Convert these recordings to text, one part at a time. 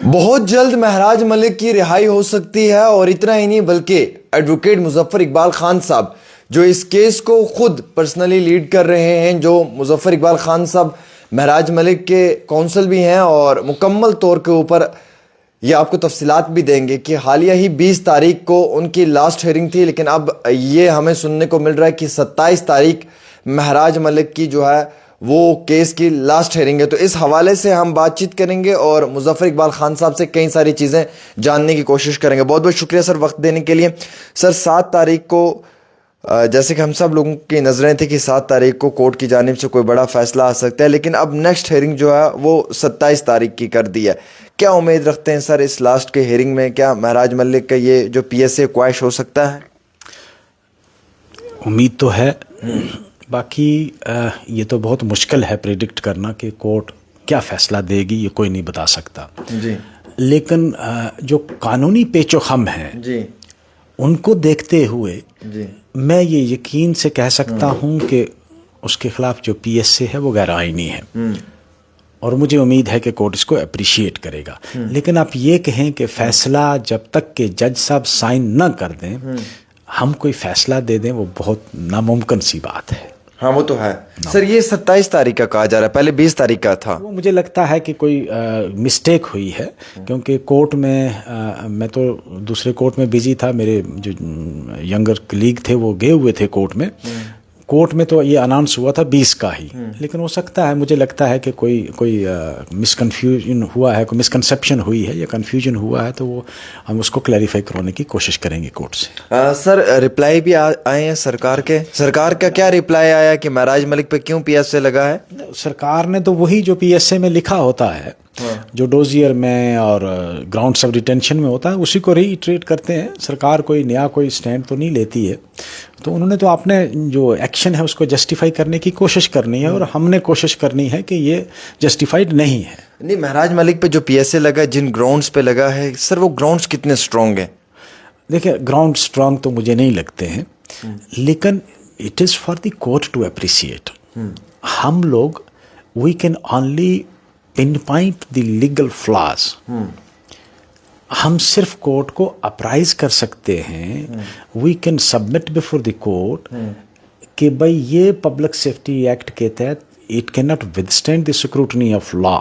बहुत जल्द महराज मलिक की रिहाई हो सकती है और इतना ही नहीं बल्कि एडवोकेट मुजफ्फर इकबाल खान साहब जो इस केस को खुद पर्सनली लीड कर रहे हैं, जो मुजफ्फर इकबाल खान साहब महराज मलिक के कौंसल भी हैं और मुकम्मल तौर के ऊपर ये आपको तफसीलात भी देंगे कि हालिया ही 20 तारीख को उनकी लास्ट हेयरिंग थी, लेकिन अब ये हमें सुनने को मिल रहा है कि 27 तारीख महराज मलिक की जो है वो केस की लास्ट हेयरिंग है। तो इस हवाले से हम बातचीत करेंगे और मुजफ्फर इकबाल खान साहब से कई सारी चीज़ें जानने की कोशिश करेंगे। बहुत बहुत शुक्रिया सर वक्त देने के लिए। सर 7 तारीख को जैसे कि हम सब लोगों की नज़रें थी कि 7 तारीख को कोर्ट की जानिब से कोई बड़ा फैसला आ सकता है, लेकिन अब नेक्स्ट हेयरिंग जो है वो 27 तारीख की कर दी है। क्या उम्मीद रखते हैं सर इस लास्ट के हेयरिंग में? क्या महराज मलिक का ये जो PSA क्वैश हो सकता है? उम्मीद तो है, बाकी ये तो बहुत मुश्किल है प्रेडिक्ट करना कि कोर्ट क्या फ़ैसला देगी, ये कोई नहीं बता सकता जी। लेकिन जो कानूनी पेचोखम हैं जी उनको देखते हुए जी मैं ये यकीन से कह सकता हूँ कि उसके ख़िलाफ़ जो PSA है वो गैर आइनी है और मुझे उम्मीद है कि कोर्ट इसको अप्रिशिएट करेगा। लेकिन आप ये कहें कि फ़ैसला जब तक कि जज साहब साइन ना कर दें हम कोई फ़ैसला दे दें, वो बहुत नामुमकिन सी बात है। हाँ वो तो है सर। ये 27 तारीख का कहा जा रहा है, पहले 20 तारीख का था। वो मुझे लगता है कि कोई मिस्टेक हुई है, क्योंकि कोर्ट में मैं तो दूसरे कोर्ट में बिजी था, मेरे जो यंगर कलीग थे वो गए हुए थे कोर्ट में। कोर्ट में तो ये अनाउंस हुआ था 20 का ही, लेकिन हो सकता है, मुझे लगता है कि कोई मिसकन्फ्यूजन हुआ है, कोई मिसकंसेप्शन हुई है या कन्फ्यूजन हुआ है, तो वो हम उसको क्लैरिफाई करवाने की कोशिश करेंगे कोर्ट से। सर रिप्लाई भी आए हैं सरकार का क्या रिप्लाई आया कि महराज मलिक पे क्यों PSA लगा है? सरकार ने तो वही जो PSA में लिखा होता है, जो डोजियर में और ग्राउंड्स ऑफ डिटेंशन में होता है, उसी को रीइटरेट करते हैं। सरकार कोई नया कोई स्टैंड तो नहीं लेती है, तो उन्होंने तो अपने जो एक्शन है उसको जस्टिफाई करने की कोशिश करनी है और हमने कोशिश करनी है कि ये जस्टिफाइड नहीं है। नहीं, महराज मलिक पे जो PSA लगा, जिन ग्राउंड्स पे लगा है सर, वो ग्राउंड्स कितने स्ट्रॉन्ग हैं? देखिए, ग्राउंड स्ट्रॉन्ग तो मुझे नहीं लगते हैं, लेकिन it is for the court to appreciate. हम लोग we can only pinpoint the legal flaws. हम सिर्फ कोर्ट को अप्राइज कर सकते हैं, we can submit before the court कि भाई ये पब्लिक सेफ्टी एक्ट के तहत it can not withstand the scrutiny of law,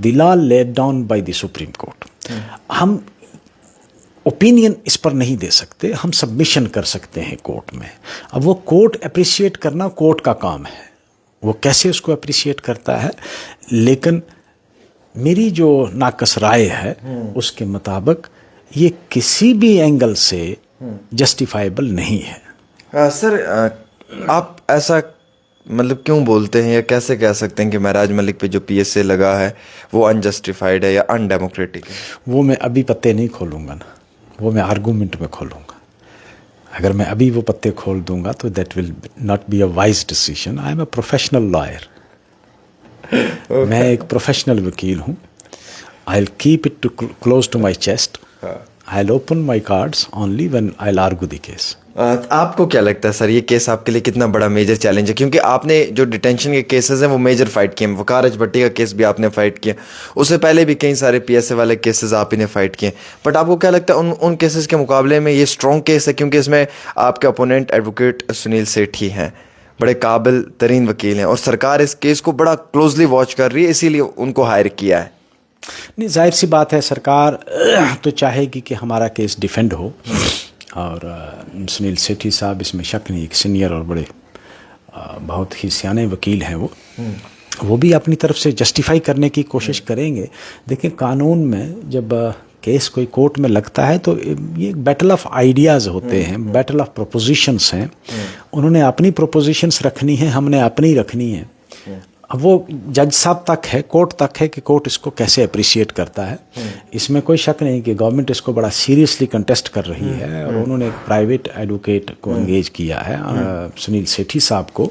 the law laid down by the Supreme Court. हम ओपिनियन इस पर नहीं दे सकते, हम सबमिशन कर सकते हैं कोर्ट में। अब वो कोर्ट अप्रिशिएट करना कोर्ट का काम है, वो कैसे उसको अप्रिशिएट करता है। लेकिन मेरी जो नाकस राय है उसके मुताबिक ये किसी भी एंगल से जस्टिफाइबल नहीं है। सर आप ऐसा मतलब क्यों बोलते हैं या कैसे कह सकते हैं कि महराज मलिक पे जो PSA लगा है वो अनजस्टिफाइड है या अनडेमोक्रेटिक है? वो मैं अभी पत्ते नहीं खोलूँगा ना, वो मैं आर्गूमेंट में खोलूँगा। अगर मैं अभी वो पत्ते खोल दूंगा तो that will not be a wise decision. I am a professional lawyer, मैं एक प्रोफेशनल वकील हूँ। I will keep it close to my chest, I will open my cards only when I will argue the case. आपको क्या लगता है sir, ये case आपके लिए कितना बड़ा मेजर चैलेंज है? क्योंकि आपने जो डिटेंशन के केसेस हैं वो मेजर फाइट किए हैं, वकार भट्टी का केस भी आपने फाइट किया, उससे पहले भी कई सारे PSA वाले केसेस आप ही ने फाइट किए। बट आपको क्या लगता है उन केसेस के मुकाबले में ये स्ट्रॉन्ग केस है? क्योंकि इसमें आपके अपोनेंट एडवोकेट सुनील सेठी हैं, बड़े काबिल तरीन वकील हैं और सरकार इस केस को बड़ा क्लोजली वॉच कर रही है, इसीलिए उनको हायर किया है। नहीं, जाहिर सी बात है, सरकार तो चाहेगी कि हमारा केस डिफेंड हो और सुनील सेठी साहब, इसमें शक नहीं, एक सीनियर और बड़े बहुत ही सियाने वकील हैं वो भी अपनी तरफ से जस्टिफाई करने की कोशिश करेंगे। देखिए, कानून में जब केस कोई कोर्ट में लगता है तो ये एक बैटल ऑफ आइडियाज़ होते हैं, बैटल ऑफ प्रोपोजिशंस हैं। उन्होंने अपनी प्रोपोजिशंस रखनी है, हमने अपनी रखनी है। अब वो जज साहब तक है, कोर्ट तक है कि कोर्ट इसको कैसे अप्रिशिएट करता है। इसमें कोई शक नहीं कि गवर्नमेंट इसको बड़ा सीरियसली कंटेस्ट कर रही है और उन्होंने एक प्राइवेट एडवोकेट को एंगेज किया है, सुनील सेठी साहब को।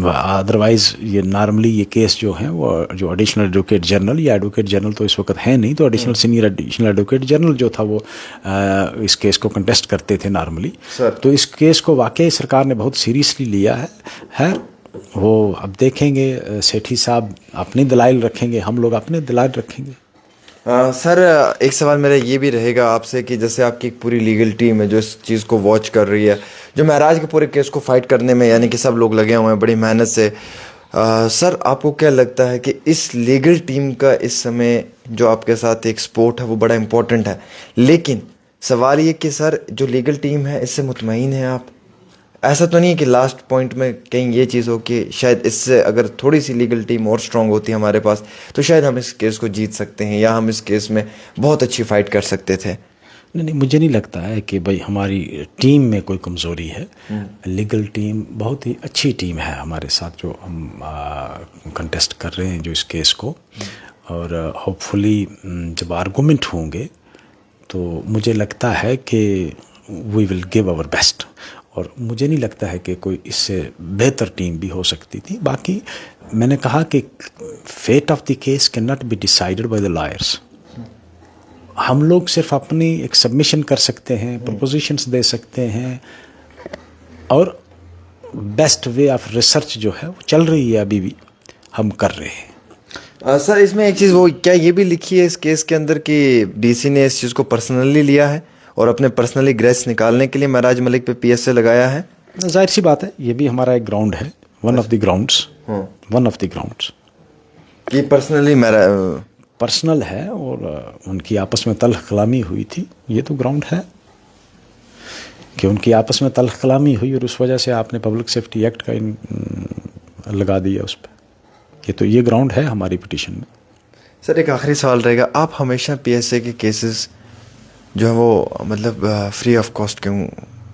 अदरवाइज़ ये नॉर्मली ये केस जो है वो जो एडिशनल एडवोकेट जनरल या एडवोकेट जनरल तो इस वक्त है नहीं, तो additional senior additional advocate general जो था वो इस केस को कंटेस्ट करते थे नॉर्मली। तो इस केस को वाकई सरकार ने बहुत सीरियसली लिया है। वो अब देखेंगे, सेठी साहब अपनी दलाइल रखेंगे, हम लोग अपने दलाइल रखेंगे। सर, एक सवाल मेरा ये भी रहेगा आपसे कि जैसे आपकी एक पूरी लीगल टीम है जो इस चीज़ को वॉच कर रही है, जो महराज के पूरे केस को फाइट करने में यानी कि सब लोग लगे हुए हैं बड़ी मेहनत से। सर, आपको क्या लगता है कि इस लीगल टीम का इस समय जो आपके साथ एक सपोर्ट है वो बड़ा इम्पोर्टेंट है, लेकिन सवाल ये कि सर जो लीगल टीम है इससे मुतमईन हैं आप? ऐसा तो नहीं है कि लास्ट पॉइंट में कहीं ये चीज़ हो कि शायद इससे अगर थोड़ी सी लीगल टीम और स्ट्रांग होती है हमारे पास तो शायद हम इस केस को जीत सकते हैं या हम इस केस में बहुत अच्छी फाइट कर सकते थे? नहीं नहीं, मुझे नहीं लगता है कि भाई हमारी टीम में कोई कमज़ोरी है। लीगल टीम बहुत ही अच्छी टीम है हमारे साथ, जो हम कंटेस्ट कर रहे हैं जो इस केस को। और होपफुली जब आर्गूमेंट होंगे तो मुझे लगता है कि we will give our best, और मुझे नहीं लगता है कि कोई इससे बेहतर टीम भी हो सकती थी। बाकी मैंने कहा कि fate of the case can not be decided by the lawyers. हम लोग सिर्फ अपनी एक सबमिशन कर सकते हैं, प्रपोजिशंस दे सकते हैं, और बेस्ट वे ऑफ रिसर्च जो है वो चल रही है, अभी भी हम कर रहे हैं। सर, इसमें एक चीज़ वो क्या ये भी लिखी है इस केस के अंदर कि डीसी ने इस चीज़ को पर्सनली लिया है और अपने पर्सनली ग्रेस निकालने के लिए महराज मलिक पे पीएसए लगाया है? जाहिर सी बात है, ये भी हमारा एक ग्राउंड है, वन ऑफ द ग्राउंड्स कि पर्सनली मेरा पर्सनल है, और उनकी आपस में तल्ख कलामी हुई थी। ये तो ग्राउंड है कि उनकी आपस में तल्ख कलामी हुई और उस वजह से आपने पब्लिक सेफ्टी एक्ट का लगा दिया उस पर। ये ग्राउंड है हमारी पिटीशन में। सर, एक आखिरी सवाल रहेगा, आप हमेशा पीएसए के केसेस जो है वो मतलब फ्री ऑफ कॉस्ट क्यों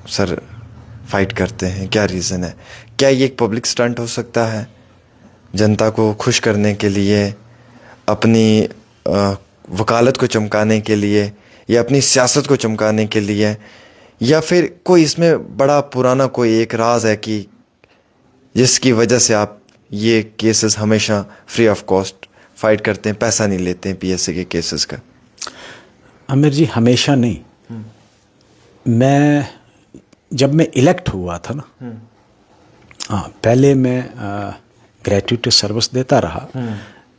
सर फाइट करते हैं? क्या रीज़न है? क्या ये एक पब्लिक स्टंट हो सकता है जनता को खुश करने के लिए, अपनी वकालत को चमकाने के लिए, या अपनी सियासत को चमकाने के लिए, या फिर कोई इसमें बड़ा पुराना कोई एक राज है कि जिसकी वजह से आप ये केसेस हमेशा फ्री ऑफ कॉस्ट फाइट करते हैं, पैसा नहीं लेते हैं पीएसए के केसेस का? आमिर जी, हमेशा नहीं। जब मैं इलेक्ट हुआ था ना, हाँ, पहले मैं ग्रेट्यूटी सर्विस देता रहा,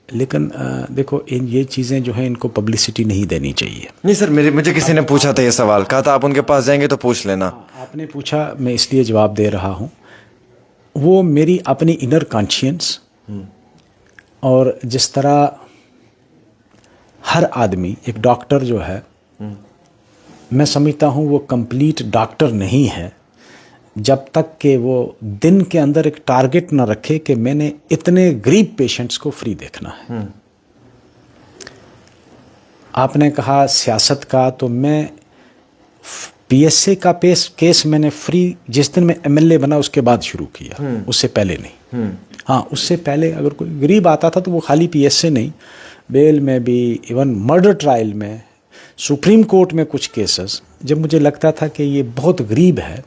लेकिन देखो ये चीज़ें जो हैं इनको पब्लिसिटी नहीं देनी चाहिए। नहीं सर, मुझे किसी ने पूछा था ये सवाल, कहा था आप उनके पास जाएंगे तो पूछ लेना। आपने पूछा, मैं इसलिए जवाब दे रहा हूँ। वो मेरी अपनी इनर कॉन्शियंस, और जिस तरह हर आदमी, एक डॉक्टर जो है, मैं समझता हूँ वो कंप्लीट डॉक्टर नहीं है जब तक कि वो दिन के अंदर एक टारगेट ना रखे कि मैंने इतने गरीब पेशेंट्स को फ्री देखना है। आपने कहा सियासत का, तो मैं पीएसए का केस मैंने फ्री जिस दिन मैं एमएलए बना उसके बाद शुरू किया, उससे पहले नहीं। हाँ, उससे पहले अगर कोई गरीब आता था तो वो खाली पीएसए नहीं, बेल में भी, इवन मर्डर ट्रायल में, सुप्रीम कोर्ट में कुछ केसेस, जब मुझे लगता था कि ये बहुत गरीब है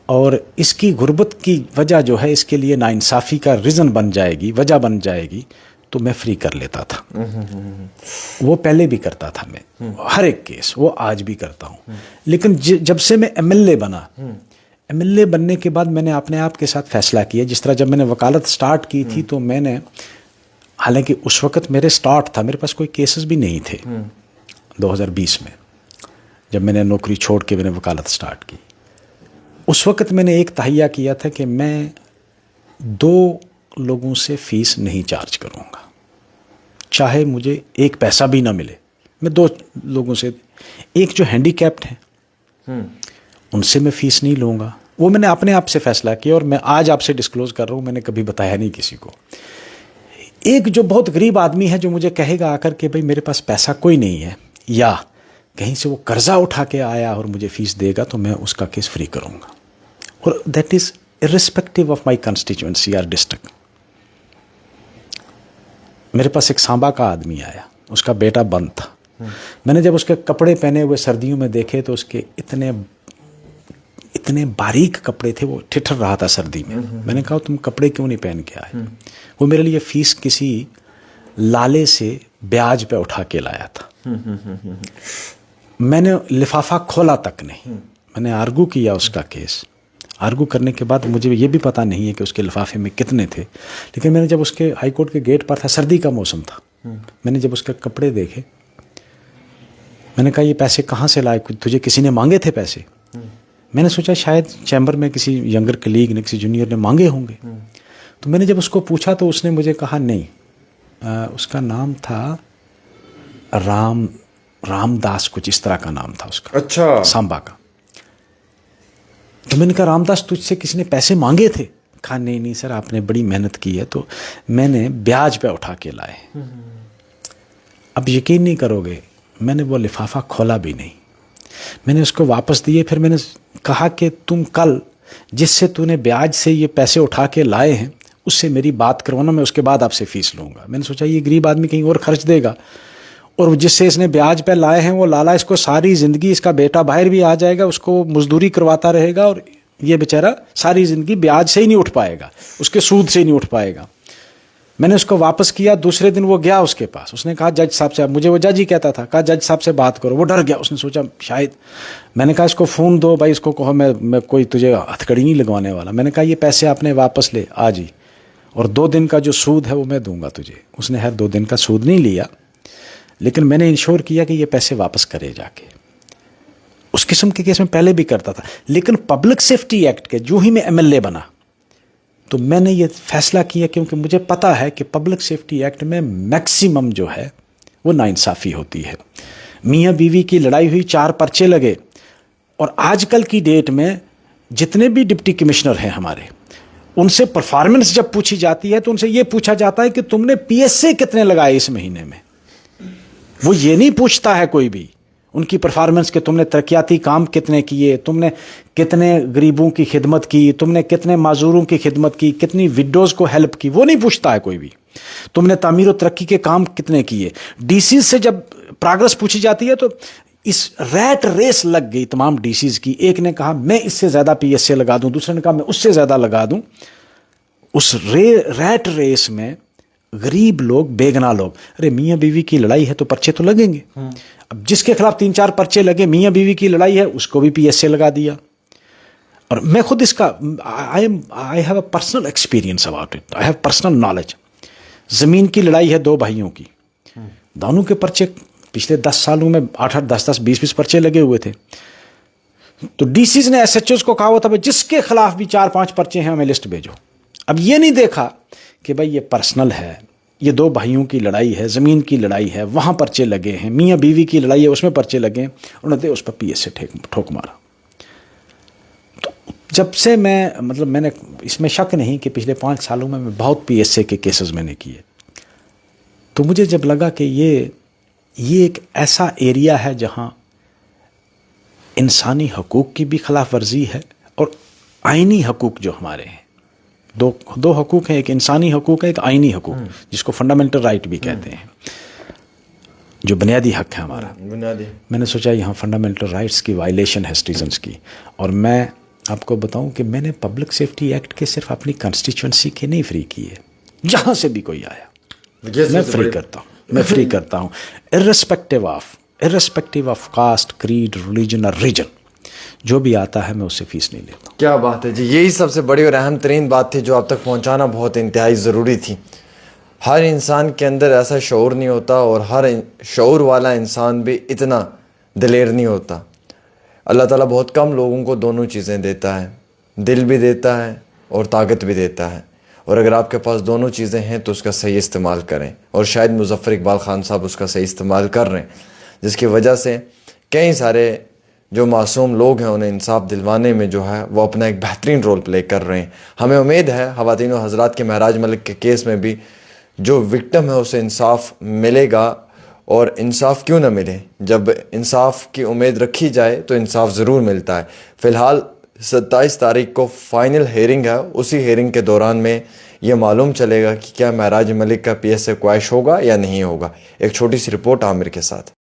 और इसकी गुर्बत की वजह जो है इसके लिए नाइंसाफ़ी का रीज़न बन जाएगी, वजह बन जाएगी, तो मैं फ्री कर लेता था। वो पहले भी करता था मैं, हर एक केस, वो आज भी करता हूँ। लेकिन जब से मैं एमएलए बना, एमएलए बनने के बाद मैंने अपने आप के साथ फैसला किया, जिस तरह जब मैंने वकालत स्टार्ट की थी तो मैंने, हालांकि उस वक़्त मेरे स्टार्ट था, मेरे पास कोई केसेस भी नहीं थे 2020 में, जब मैंने नौकरी छोड़ के मैंने वकालत स्टार्ट की। उस वक़्त मैंने एक तहैया किया था कि मैं 2 लोगों से फ़ीस नहीं चार्ज करूँगा, चाहे मुझे एक पैसा भी ना मिले। मैं 2 लोगों से, एक जो हैंडीकैप्ड हैं उनसे मैं फ़ीस नहीं लूँगा। वो मैंने अपने आप से फ़ैसला किया और मैं आज आपसे डिस्क्लोज़ कर रहा हूँ, मैंने कभी बताया नहीं किसी को। एक जो बहुत गरीब आदमी है जो मुझे कहेगा आकर के भाई मेरे पास पैसा कोई नहीं है, या कहीं से वो कर्जा उठा के आया और मुझे फ़ीस देगा, तो मैं उसका केस फ्री करूँगा, और that is irrespective of my constituency और डिस्ट्रिक्ट। मेरे पास एक सांबा का आदमी आया, उसका बेटा बंद था। मैंने जब उसके कपड़े पहने हुए सर्दियों में देखे तो उसके इतने बारीक कपड़े थे, वो ठिठर रहा था सर्दी में। मैंने कहा तुम कपड़े क्यों नहीं पहन के आए? वो मेरे लिए फ़ीस किसी लाले से ब्याज पे उठा के लाया था। मैंने लिफाफा खोला तक नहीं, मैंने आर्गू किया उसका केस, आर्गू करने के बाद मुझे ये भी पता नहीं है कि उसके लिफाफे में कितने थे, लेकिन मैंने जब उसके हाई कोर्ट के गेट पर था, सर्दी का मौसम था, मैंने जब उसके कपड़े देखे, मैंने कहा ये पैसे कहाँ से लाए, तुझे किसी ने मांगे थे पैसे? मैंने सोचा शायद चैम्बर में किसी यंगर कलीग ने, किसी जूनियर ने मांगे होंगे। तो मैंने जब उसको पूछा तो उसने मुझे कहा नहीं, उसका नाम था रामदास, कुछ इस तरह का नाम था उसका। अच्छा। सांबा का। तो मैंने कहा रामदास तुझसे किसी ने पैसे मांगे थे? कहा नहीं नहीं सर, आपने बड़ी मेहनत की है तो मैंने ब्याज पे उठा के लाए। अब यकीन नहीं करोगे, मैंने वो लिफाफा खोला भी नहीं, मैंने उसको वापस दिए। फिर मैंने कहा कि तुम कल जिससे तूने ब्याज से ये पैसे उठा के लाए हैं उससे मेरी बात करवाना, मैं उसके बाद आपसे फीस लूँगा। मैंने सोचा ये गरीब आदमी कहीं और खर्च देगा, और जिससे इसने ब्याज पे लाए हैं वो लाला इसको सारी ज़िंदगी, इसका बेटा बाहर भी आ जाएगा, उसको मजदूरी करवाता रहेगा, और ये बेचारा सारी ज़िंदगी ब्याज से ही नहीं उठ पाएगा, उसके सूद से ही नहीं उठ पाएगा। मैंने उसको वापस किया। दूसरे दिन वो गया उसके पास, उसने कहा जज साहब से, मुझे वो जज ही कहता था, कहा जज साहब से बात करो। वो डर गया, उसने सोचा शायद, मैंने कहा इसको फ़ोन दो भाई, इसको कहो मैं कोई तुझे हथकड़ी नहीं लगवाने वाला। मैंने कहा ये पैसे आपने वापस ले आज ही, और 2 दिन का जो सूद है वो मैं दूंगा तुझे। उसने हर 2 दिन का सूद नहीं लिया, लेकिन मैंने इंश्योर किया कि ये पैसे वापस करे जाके। उस किस्म के केस में पहले भी करता था, लेकिन पब्लिक सेफ्टी एक्ट के जो ही मैं MLA बना तो मैंने ये फैसला किया, क्योंकि मुझे पता है कि पब्लिक सेफ्टी एक्ट में मैक्सिमम जो है वो नाइंसाफ़ी होती है। मियाँ बीवी की लड़ाई हुई, 4 पर्चे लगे, और आजकल की डेट में जितने भी डिप्टी कमिश्नर हैं हमारे, उनसे परफॉर्मेंस जब पूछी जाती है तो उनसे ये पूछा जाता है कि तुमने PSA कितने लगाए इस महीने में। वो ये नहीं पूछता है कोई भी उनकी परफॉर्मेंस के तुमने तरक्याती काम कितने किए, तुमने कितने गरीबों की खिदमत की, तुमने कितने माजूरों की खिदमत की, कितनी विडोज़ को हेल्प की, वो नहीं पूछता है कोई भी। तुमने तामीर और तरक्की के काम कितने किए। DC से जब प्रोग्रेस पूछी जाती है तो इस रैट रेस लग गई तमाम DCs की। एक ने कहा मैं इससे ज़्यादा PSA लगा दूं, दूसरे ने कहा मैं उससे ज़्यादा लगा दूं। उस रैट रेस में गरीब लोग, बेगना लोग, अरे मियाँ बीवी की लड़ाई है तो पर्चे तो लगेंगे। अब जिसके खिलाफ 3-4 पर्चे लगे, मियाँ बीवी की लड़ाई है, उसको भी PSA लगा दिया। और मैं खुद इसका I have a personal experience about it, I have personal knowledge. ज़मीन की लड़ाई है 2 भाइयों की, दोनों के पर्चे पिछले 10 सालों में 8-8, 10-10, 20-20 पर्चे लगे हुए थे। तो DCs ने SHOs को कहा हुआ था जिसके खिलाफ भी 4-5 पर्चे हैं हमें लिस्ट भेजो। अब ये नहीं देखा कि भाई ये पर्सनल है, ये 2 भाइयों की लड़ाई है, ज़मीन की लड़ाई है, वहाँ पर्चे लगे हैं, मियाँ बीवी की लड़ाई है उसमें पर्चे लगे हैं, उन्होंने उस पर PSA ठोक मारा। तो जब से मैंने इसमें शक नहीं कि पिछले 5 सालों में मैं बहुत PSA के केसेस मैंने किए। तो मुझे जब लगा कि ये एक ऐसा एरिया है जहाँ इंसानी हकूक़ की भी खिलाफ वर्जी है, और आइनी हकूक़ जो हमारे हैं, दो हकूक़ हैं, एक इंसानी हकूक़ है, एक आइनी हकूक़, जिसको फंडामेंटल राइट भी कहते हैं, जो बुनियादी हक है हमारा बुनियादी। मैंने सोचा यहाँ फंडामेंटल राइट्स की वायलेशन है सिटीजन्स की। और मैं आपको बताऊं कि मैंने पब्लिक सेफ्टी एक्ट के सिर्फ अपनी कंस्टिट्यूंसी के नहीं फ्री किए, जहाँ से भी कोई आया मैं फ्री करता हूँ, मैं फ्री करता हूँ, irrespective of caste, creed, religion और रीजन, जो भी आता है मैं उससे फीस नहीं लेता। क्या बात है जी, यही सबसे बड़ी और अहम तरीन बात थी जो आप तक पहुंचाना बहुत इंतहाई ज़रूरी थी। हर इंसान के अंदर ऐसा शऊर नहीं होता, और हर शऊर वाला इंसान भी इतना दिलेर नहीं होता। अल्लाह ताला बहुत कम लोगों को दोनों चीज़ें देता है, दिल भी देता है और ताकत भी देता है। और अगर आपके पास दोनों चीज़ें हैं तो उसका सही इस्तेमाल करें, और शायद मुज़फ़्फ़र इकबाल ख़ान साहब उसका सही इस्तेमाल कर रहे हैं, जिसकी वजह से कई सारे जो मासूम लोग हैं उन्हें इंसाफ दिलवाने में जो है वो अपना एक बेहतरीन रोल प्ले कर रहे हैं। हमें उम्मीद है ख़वातीन व हज़रात के महराज मलिक के केस में भी जो विक्टिम है उसे इंसाफ मिलेगा। और इंसाफ क्यों ना मिले, जब इंसाफ की उम्मीद रखी जाए तो इंसाफ ज़रूर मिलता है। फ़िलहाल 27 तारीख को फ़ाइनल हेयरिंग है, उसी हेयरिंग के दौरान में ये मालूम चलेगा कि क्या महराज मलिक का PSA क्वैश होगा या नहीं होगा। एक छोटी सी रिपोर्ट आमिर के साथ।